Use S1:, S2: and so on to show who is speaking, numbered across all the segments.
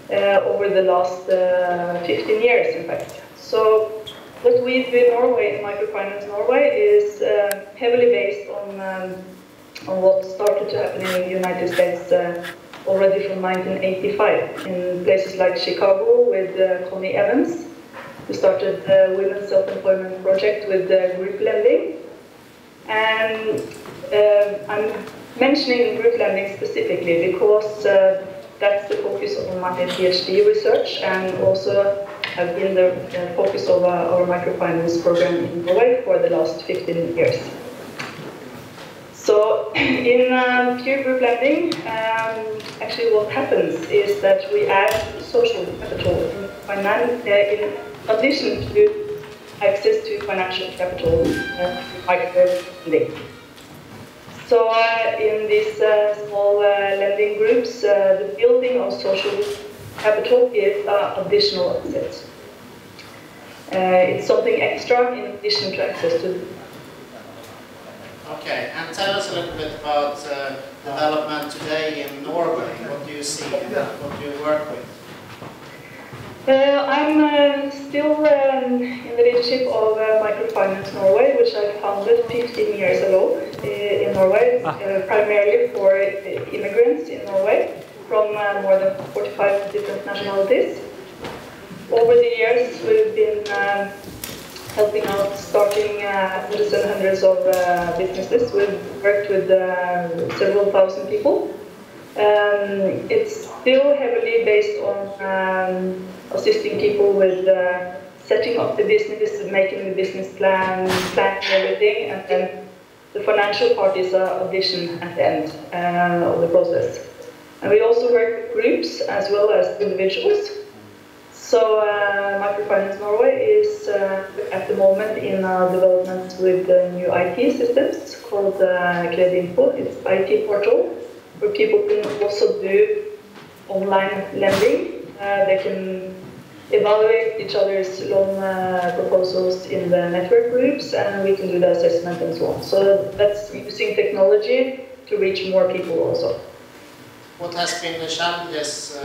S1: over the last 15 years, in fact. So what we do in Norway, in Microfinance Norway, is heavily based on what started to happen in the United States already from 1985 in places like Chicago with Connie Evans, who started the Women's Self-Employment Project with group lending. And I'm mentioning group lending specifically because that's the focus of my PhD research and also have been the focus of our microfinance program in Norway for the last 15 years. So in pure group lending, actually what happens is that we add social capital in addition to access to financial capital micro-lending. So in these small lending groups, the building of social capital is additional asset. It's something extra in addition to access to.
S2: Okay, and tell us a little bit about development today in Norway. What do you see and what do you work with?
S1: I'm still in the leadership of Microfinance Norway, which I founded 15 years ago in Norway, primarily for immigrants in Norway from more than 45 different nationalities. Over the years, we've been helping out starting hundreds and hundreds of businesses. We've worked with several thousand people. It's still heavily based on assisting people with setting up the business, making the business plan, planning everything, and then the financial part is an addition at the end of the process. And we also work with groups as well as individuals. So Microfinance Norway is at the moment in development with new IT systems called Kredinfo. It's IT portal where people can also do online lending. They can evaluate each other's loan proposals in the network groups, and we can do the assessment and so on. So that's using technology to reach more people also.
S2: What has been the challenges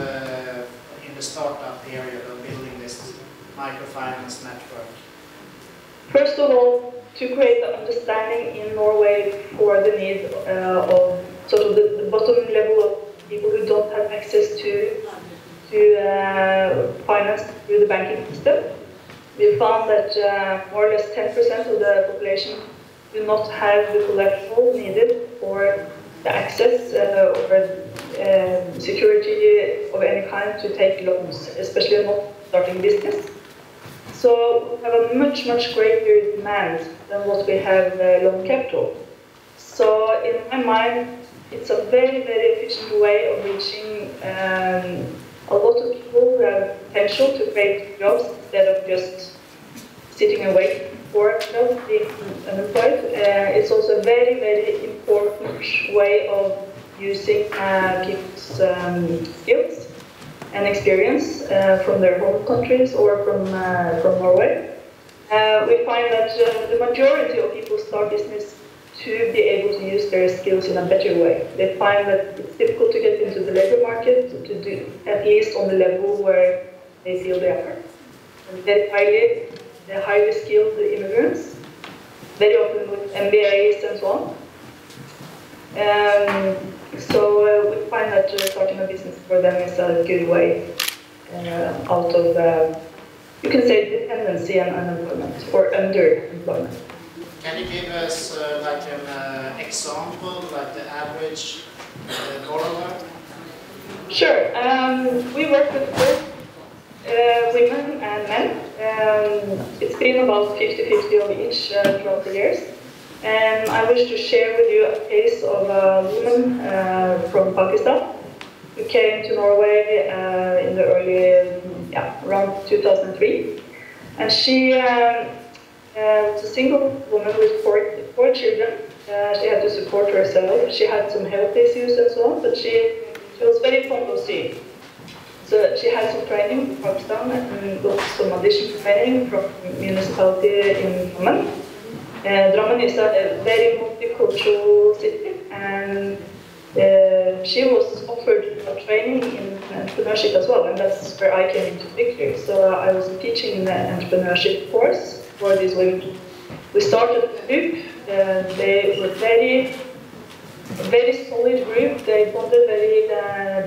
S2: in the startup period of building this microfinance network?
S1: First of all, to create the understanding in Norway for the need of sort of the bottom level of people who don't have access to finance through the banking system. We found that more or less 10% of the population do not have the collateral needed for the access or security of any kind to take loans, especially not starting business. So we have a much greater demand than what we have loan capital. So in my mind, it's a very efficient way of reaching a lot of people who have potential to create jobs instead of just sitting and waiting for jobs, being unemployed. It's also a very important way of using people's skills and experience from their home countries or from Norway. We find that the majority of people start business to be able to use their skills in a better way. They find that it's difficult to get into the labor market, to do at least on the level where they feel they are. And they're highly skilled immigrants, very often with MBAs and so on. So we find that starting a business for them is a good way out of, you can say, dependency and unemployment, or underemployment.
S2: Can you give us like an example, like the average borrower?
S1: Sure. We work with both women and men. It's been about 50-50 of each throughout the years. And I wish to share with you a case of a woman from Pakistan who came to Norway in the early, around 2003. And she was a single woman with four children. She had to support herself. She had some health issues and so on, but she was very fond of skiing. So she had some training in Pakistan and got some additional training from municipality in Drammen. Drammen is a very multicultural city, and she was offered training in entrepreneurship as well, and that's where I came into the picture. So I was teaching the entrepreneurship course for these women. We started a group. They were a very solid group. They bonded very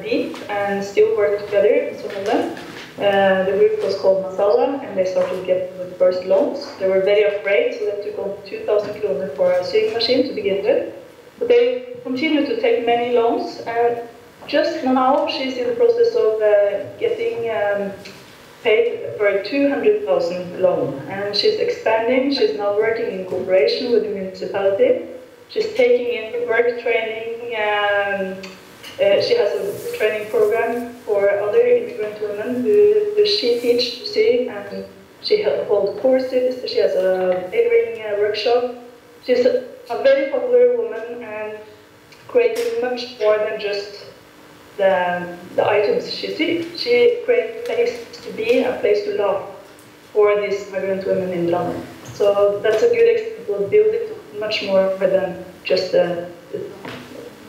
S1: deep and still work together, some of them. The group was called Masala, and they started getting the first loans. They were very afraid, so they took on 2,000 kroner for a sewing machine to begin with. But they continued to take many loans, and just now she's in the process of getting paid for a 200,000 loan. And she's expanding. She's now working in cooperation with the municipality. She's taking in work training. She has a training program for other immigrant women who she teaches to sew, and she holds courses. She has a tailoring workshop. She's a very popular woman and creating much more than just the items she sees. She creates a place to be, a place to love for these migrant women in London. So that's a good example of building much more than just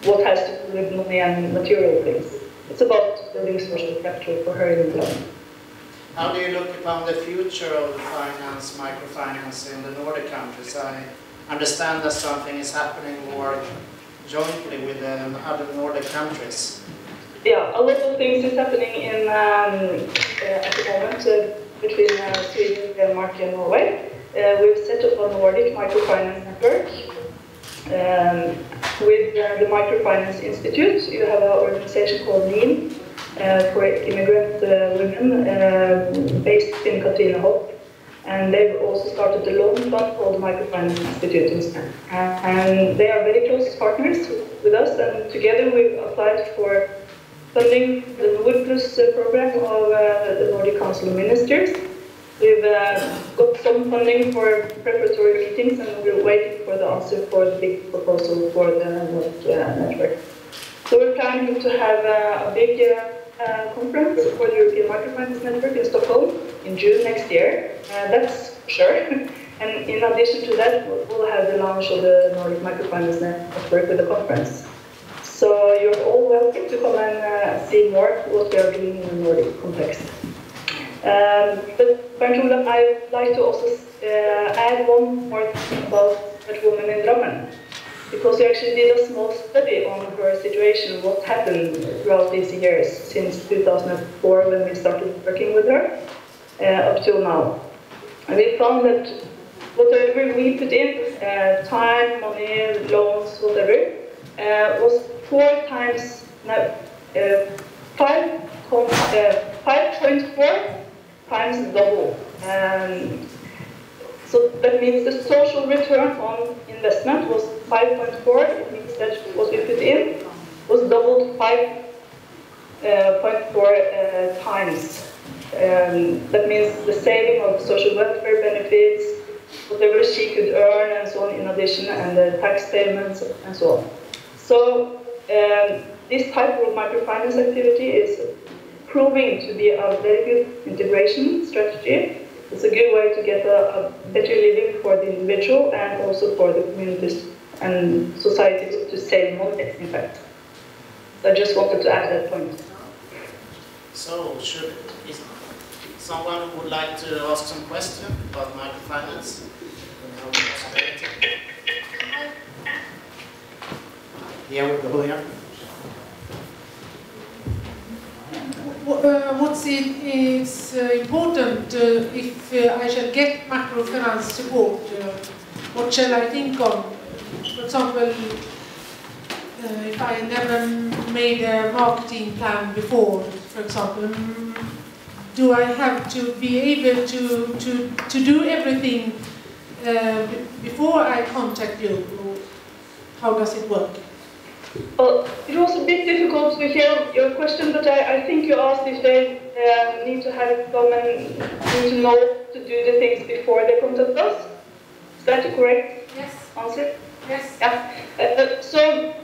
S1: what has to do with money and material things. It's about building social capital for her in London.
S2: How do you look upon the future of finance, microfinance in the Nordic countries? I understand that something is happening more jointly with the other Nordic countries.
S1: Yeah, a lot of things is happening in at the moment between Sweden, Denmark and Norway. We've set up a Nordic microfinance network. With the Microfinance Institute, you have an organization called NIM for immigrant women based in Katrineholm. And they've also started a loan fund called the Microfinance Institute instead. And they are very close partners with us, and together we've applied for funding the Nordplus program of the Nordic Council of Ministers. We've got some funding for preparatory meetings, and we're waiting for the answer for the big proposal for the Nordic network. So we're planning to have a big conference for the European Microfinance Network in Stockholm in June next year. That's for sure. And in addition to that, we'll have the launch of the Nordic Microfinance Network with the conference. So you're all welcome to come and see more what we are doing in the Nordic context. But Bernd Olav, I'd like to also add one more thing about that woman in Drammen, because we actually did a small study on her situation, what happened throughout these years, since 2004 when we started working with her, up till now. And we found that whatever we put in, time, money, loans, whatever, was 5.4 times double. So that means the social return on investment was 5.4. It means that what we put in was doubled 5.4 times. That means the saving of social welfare benefits, whatever she could earn and so on in addition, and the tax payments and so on. So this type of microfinance activity is proving to be a very good integration strategy. It's a good way to get a better living for the individual and also for the communities and societies to save money, in fact. So I just wanted to add that point.
S2: So, if someone would like to ask some question about microfinance? Here we go here.
S3: What's is important if I shall get microfinance support? What shall I think of? For example, if I never made a marketing plan before, for example, do I have to be able to do everything before I contact you? Or how does it work?
S1: Well, it was a bit difficult to hear your question, but I think you asked if they need to have come and need to know to do the things before they contact us. Is that the correct answer?
S3: Yes.
S1: Yeah. So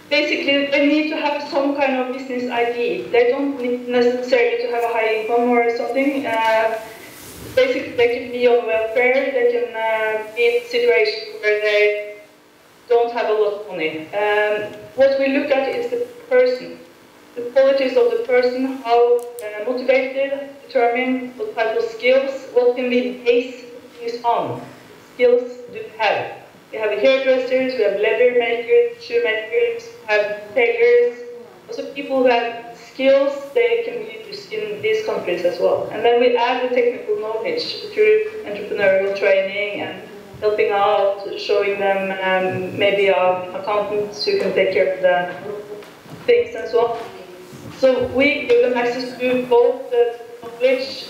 S1: basically, they need to have some kind of business ID. They don't need necessarily to have a high income or something. Basically, they can be on welfare. They can be in situations where they don't have a lot of money. What we look at is the person. the qualities of the person, how motivated, determined, what type of skills, what can we base things on. Skills do we have? We have hairdressers, we have leather makers, shoemakers, we have tailors, also people who have skills they can use in these countries as well. And then we add the technical knowledge through entrepreneurial training and helping out, showing them maybe accountants who can take care of the things and so on. So we give them access to both the knowledge,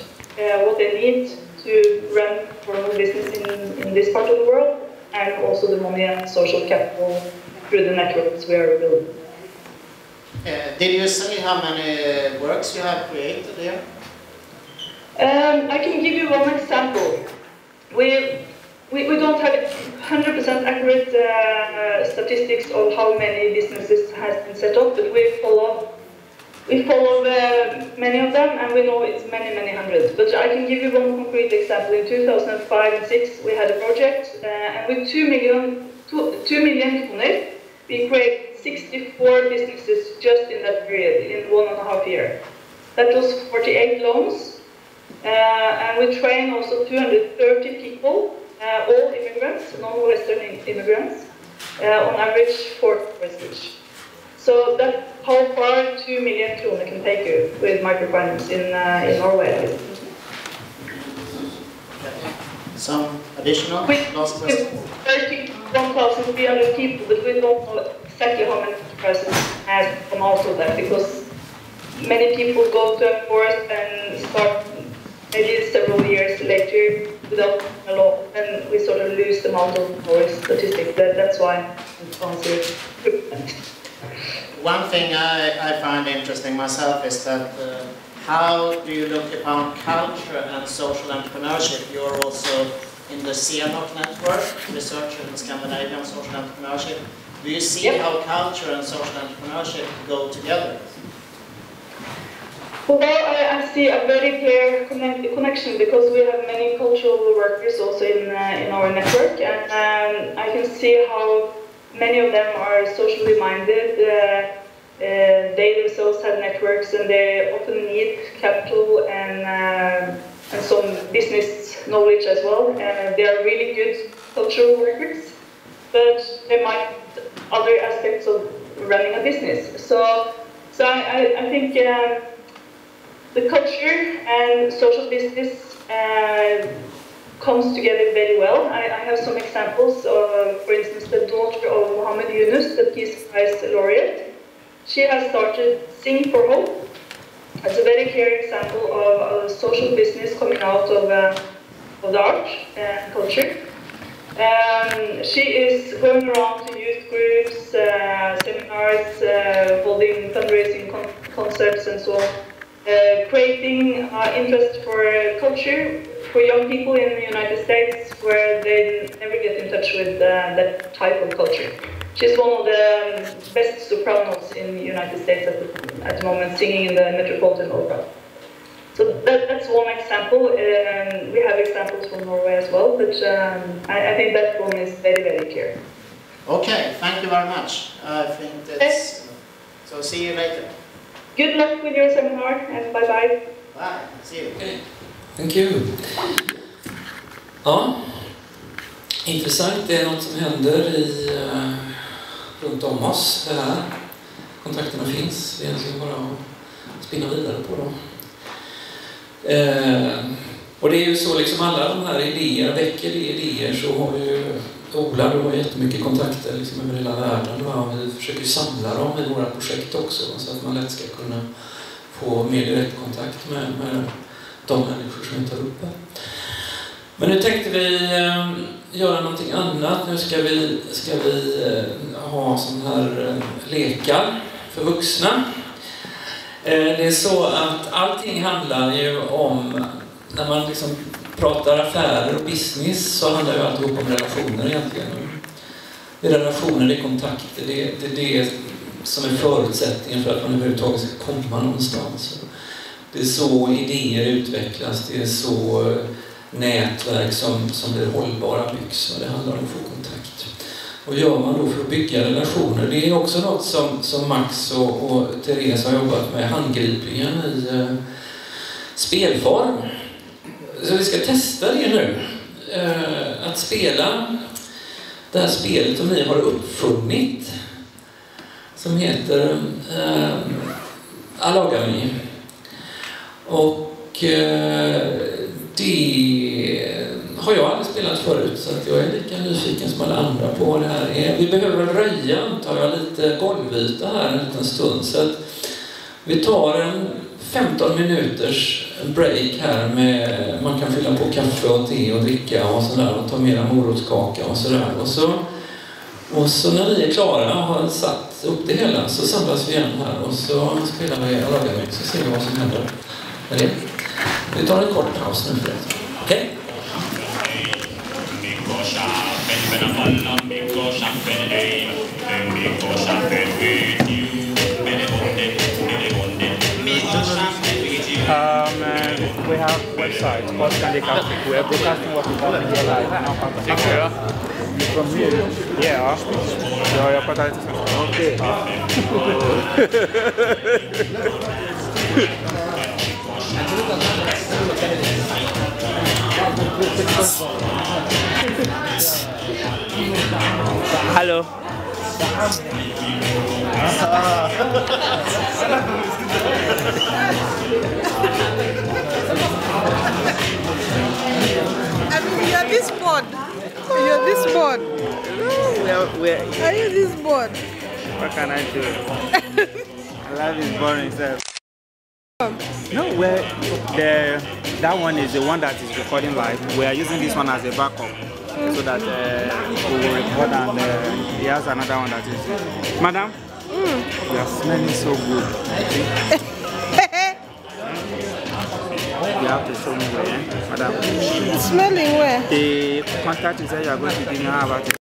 S1: what they need to run formal business in this part of the world, and also the money and social capital through the networks we are building.
S2: Did you say how many works you have created there?
S1: I can give you one example. We don't have 100% accurate statistics of how many businesses has been set up, but we follow many of them, and we know it's many hundreds. But I can give you one concrete example. In 2005 and 2006, we had a project, and with 2 million kroner, we created 64 businesses just in that period, in 1.5 years. That was 48 loans, and we trained also 230 people, all immigrants, non-Western immigrants, on average 4 hours each. So that's how far 2 million kroner can take you with microfinance in Norway.
S2: Some additional last question?
S1: 1,300 people, but we don't know exactly how many enterprises has come out of that, because many people go to a course and start maybe several years later without a law, and we sort of lose them out of our statistics. That's why I answer it.
S2: One thing I find interesting myself is that how do you look upon culture and social entrepreneurship? You're also in the CNOC network, Research in Scandinavian Social Entrepreneurship. Do you see how culture and social entrepreneurship go together?
S1: Well, I see a very clear connection, because we have many cultural workers also in our network, and I can see how many of them are socially minded. They themselves have networks, and they often need capital and some business knowledge as well. They are really good cultural workers, but they might other aspects of running a business. So I think the culture and social business comes together very well. I have some examples of, for instance, the daughter of Mohammed Yunus, the Peace Prize laureate. She has started Sing for Hope. It's a very clear example of a social business coming out of the art and culture. She is going around to youth groups, seminars, holding fundraising concerts and so on, creating interest for culture for young people in the United States, where they never get in touch with that type of culture. She's one of the best sopranos in the United States at the moment, singing in the Metropolitan Opera. So that's one example. We have examples from Norway as well, but I think that one is very clear.
S2: Okay, thank you very much. I think that's... So see you later.
S1: Good luck with your seminar, and bye-bye.
S2: Bye, see you.
S4: Okay. Thank you. Ja, intressant. Det är något som händer runt om oss. Det här. Kontakterna finns. Det är egentligen bara att spinna vidare på dem. Och det är ju så, liksom alla de här idéer, väcker det idéer, så har ju Ola då jättemycket kontakter liksom över hela världen. Och vi försöker samla dem i våra projekt också, så att man lätt ska kunna få mer direktkontakt med de människor som vi tar upp här. Men nu tänkte vi göra någonting annat. Nu ska vi ha sådana här lekar för vuxna. Det är så att allting handlar ju om, när man liksom pratar affärer och business, så handlar ju alltid om relationer egentligen. Det är relationer, det är kontakter, det är det som är förutsättningen för att man överhuvudtaget ska komma någonstans. Det är så idéer utvecklas, det är så nätverk som blir hållbara byggs, och det handlar om att få kontakt. Och gör man då för att bygga relationer? Det är också något som Max och Therese har jobbat med, handgripligen i spelform. Så vi ska testa det nu. Att spela det här spelet som ni har uppfunnit, som heter Alagami. Och det har jag aldrig spelat förut, så att jag är lika nyfiken som alla andra på vad det här är. Vi behöver röja, tar jag, lite golvyta här en liten stund, så att vi tar en 15 minuters break här med, man kan fylla på kaffe och te och dricka och sådär och ta mera morotskaka och sådär. Och så när ni är klara och har satt upp det hela så samlas vi igen här och så spelar vi Alagami, så ser vi vad som händer med det. Vi tar en kort paus nu för det. Okej?
S5: We have websites called Candy Cafe. We are broadcasting what we call media live. From here? Yeah. You're part of it. Okay. Hello.
S6: I mean, you're this bored. You're this bored. Are you this bored?
S5: What can I do? Life is boring, sir. No, that one is the one that is recording live. We are using this one as a backup, so that we will record, and he has another one that is. Madam, you are smelling so good. You have to show me where, madam.
S6: Smelling where?
S5: The contact is that you are going to give me about it.